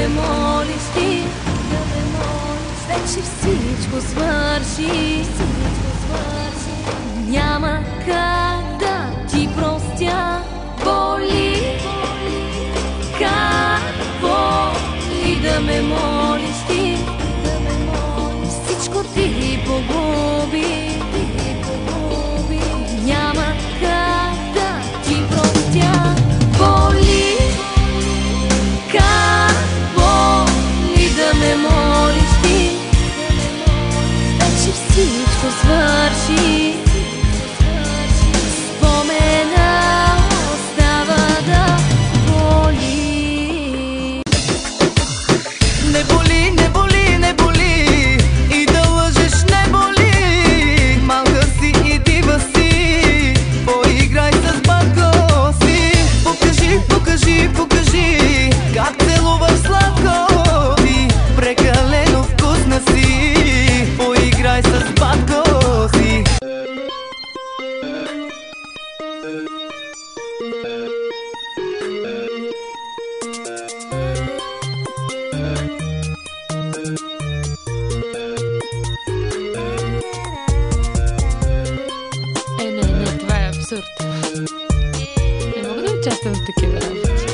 ме молиш ти, вече всичко свърши. Няма как да ти простя, боли. Какво ли да ме молиш ти, всичко ти погуби. Няма как да ти простя, боли. Какво ли да ме молиш ти, вече всичко свърши. Спомена остава да боли. Не боли, не боли, не боли, и да лъжеш не боли. Малка си и дива си, поиграй с батко си. Покажи, покажи, покажи как целуваш сладко ти. Прекалено вкусна си, поиграй с батко си. Не, това е абсурд. Не мога да участвам в такива работи.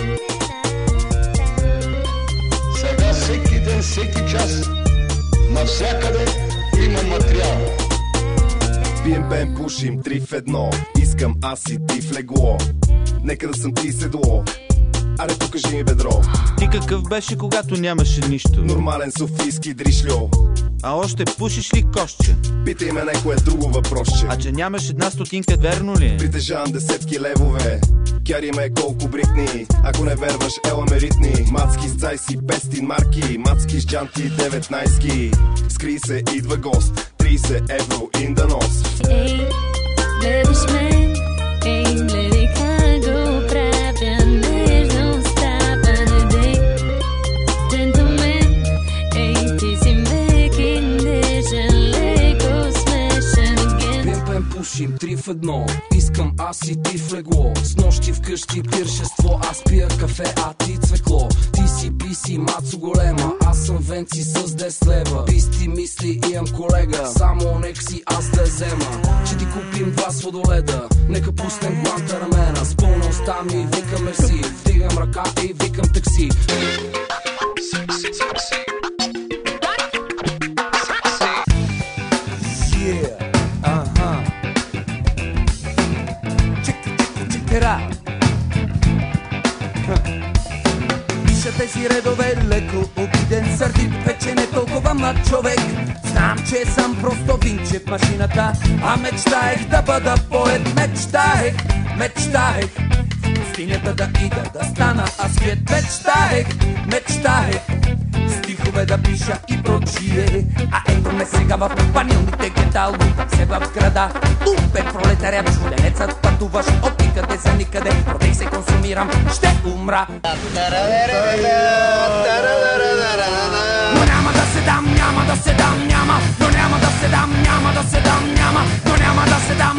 Сега всеки ден, всеки час, навсякъде има материал. Пием, пеем, пушим, 3 в 1. Искам аз и ти в легло. Нека да съм ти седло. Аре, покажи ми бедро. Ти какъв беше, когато нямаше нищо? Нормален софийски дришльо. А още пушиш ли кошче? Питай ме някое друго въпросче. А че нямаш една стотинка, верно ли? Притежавам десетки левове. Кяри ме колко бритни. Ако не верваш, ела ме ритни. Мацки с цай си 500 марки. Мацки с джанти 19. Скри се, идва гост. 30 евро in the nose. Ей, гледаш ме, ей, гледай как го правя, нежно оставане, дей, джентлмен, ей, ти си мек и нежен, леко смешен ген. Пием, пеем, пушим, 3 в 1. Искам аз и ти в легло. С нощи вкъщи пиршество. Аз пия кафе, а ти цвекло. Ти си писи, мацо голема. Аз съм венци с 10 лева. Писти мисли, имам колега. Само нека си аз да взема. Ще ти купим 2 сладоледа. Нека пуснем Гуантанамена. С пълна уста ми викам мерси. Вдигам ръка и викам такси. Пиша тези редове леко обиден, сърдит, вече не толкова млад човек. Знам, че съм просто винче в машината, а мечтаех да бъда поет. Мечтаех в пустинята да ида, да стана аскет. Мечтаех стихове да пиша и прочие. А ето ме сега в панилните гета, лутам се в града. Тупен пролетарят, чуденецът, пътуваш от никъде за никъде. Родей се, консумирам, ще умра. Но няма да се дам, няма да се дам, няма. Но няма да се дам, няма да се дам, няма. Но няма да се дам.